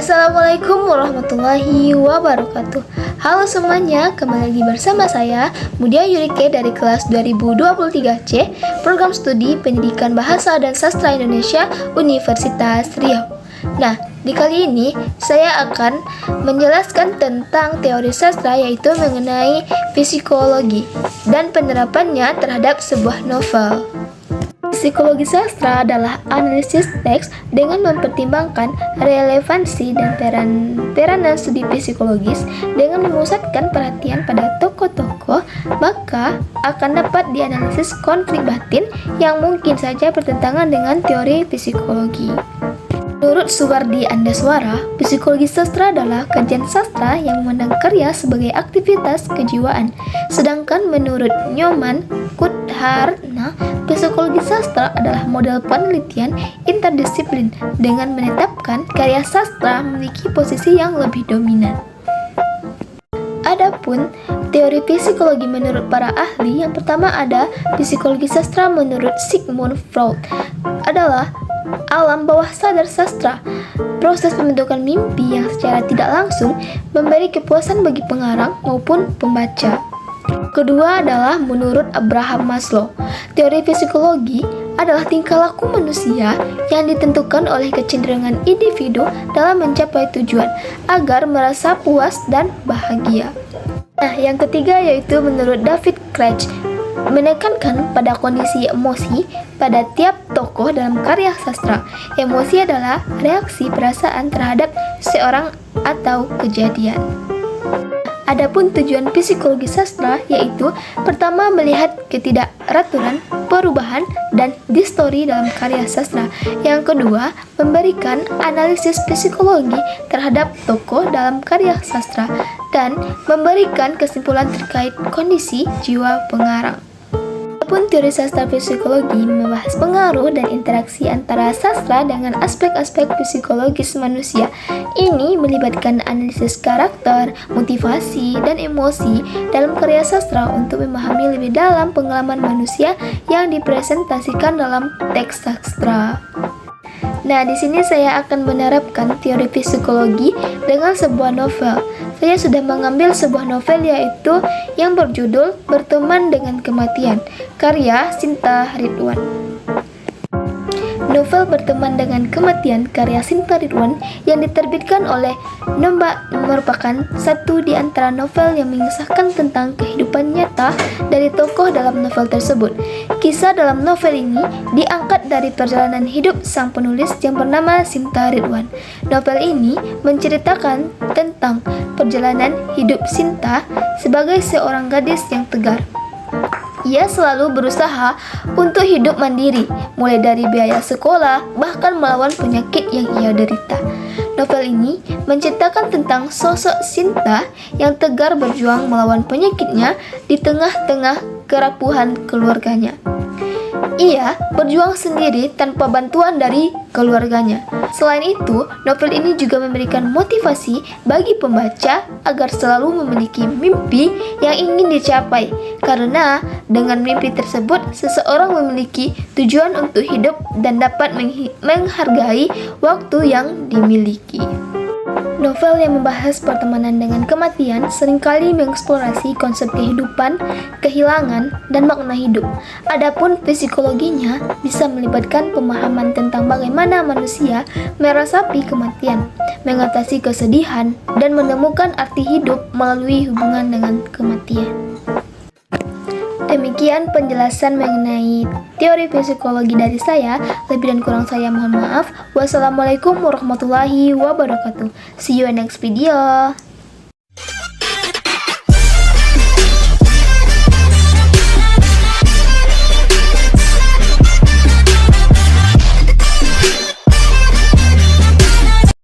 Assalamualaikum warahmatullahi wabarakatuh. Halo semuanya, kembali lagi bersama saya Mudia Yurike dari kelas 2023C, Program Studi Pendidikan Bahasa dan Sastra Indonesia Universitas Riau. Nah, di kali ini saya akan menjelaskan tentang teori sastra, yaitu mengenai psikologi dan penerapannya terhadap sebuah novel. Psikologi sastra adalah analisis teks dengan mempertimbangkan relevansi dan peranan studi psikologis dengan memusatkan perhatian pada tokoh-tokoh, maka akan dapat dianalisis konflik batin yang mungkin saja bertentangan dengan teori psikologi. Menurut Suwardi Andaswara, psikologi sastra adalah kajian sastra yang memandang karya sebagai aktivitas kejiwaan. Sedangkan menurut Nyoman Kutharna, psikologi sastra adalah model penelitian interdisiplin dengan menetapkan karya sastra memiliki posisi yang lebih dominan. Adapun teori psikologi menurut para ahli, yang pertama ada psikologi sastra menurut Sigmund Freud adalah alam bawah sadar sastra, proses pembentukan mimpi yang secara tidak langsung memberi kepuasan bagi pengarang maupun pembaca. Kedua adalah menurut Abraham Maslow, teori psikologi adalah tingkah laku manusia yang ditentukan oleh kecenderungan individu dalam mencapai tujuan agar merasa puas dan bahagia. Nah, yang ketiga yaitu menurut David Craig, menekankan pada kondisi emosi pada tiap tokoh dalam karya sastra. Emosi adalah reaksi perasaan terhadap seorang atau kejadian. Adapun tujuan psikologi sastra yaitu pertama melihat ketidakraturan, perubahan, dan distori dalam karya sastra. Yang kedua, memberikan analisis psikologi terhadap tokoh dalam karya sastra dan memberikan kesimpulan terkait kondisi jiwa pengarang. Adapun teori sastra psikologi membahas pengaruh dan interaksi antara sastra dengan aspek-aspek psikologis manusia. Ini melibatkan analisis karakter, motivasi, dan emosi dalam karya sastra untuk memahami lebih dalam pengalaman manusia yang dipresentasikan dalam teks sastra. Nah, di sini saya akan menerapkan teori psikologi dengan sebuah novel. Saya sudah mengambil sebuah novel yaitu yang berjudul Berteman dengan Kematian, karya Sinta Ridwan. Novel Berteman dengan Kematian karya Sinta Ridwan yang diterbitkan oleh Nombak merupakan satu di antara novel yang mengisahkan tentang kehidupan nyata dari tokoh dalam novel tersebut. Kisah dalam novel ini diangkat dari perjalanan hidup sang penulis yang bernama Sinta Ridwan. Novel ini menceritakan tentang perjalanan hidup Sinta sebagai seorang gadis yang tegar. Ia selalu berusaha untuk hidup mandiri, mulai dari biaya sekolah, bahkan melawan penyakit yang ia derita. Novel ini menceritakan tentang sosok Sinta yang tegar berjuang melawan penyakitnya di tengah-tengah kerapuhan keluarganya. Ia berjuang sendiri tanpa bantuan dari keluarganya. Selain itu, novel ini juga memberikan motivasi bagi pembaca agar selalu memiliki mimpi yang ingin dicapai, karena dengan mimpi tersebut seseorang memiliki tujuan untuk hidup dan dapat menghargai waktu yang dimiliki. Novel yang membahas pertemanan dengan kematian seringkali mengeksplorasi konsep kehidupan, kehilangan, dan makna hidup. Adapun psikologinya bisa melibatkan pemahaman tentang bagaimana manusia meresapi kematian, mengatasi kesedihan, dan menemukan arti hidup melalui hubungan dengan kematian. Demikian penjelasan mengenai teori psikologi dari saya. Lebih dan kurang saya mohon maaf. Wassalamualaikum warahmatullahi wabarakatuh. See you in next video.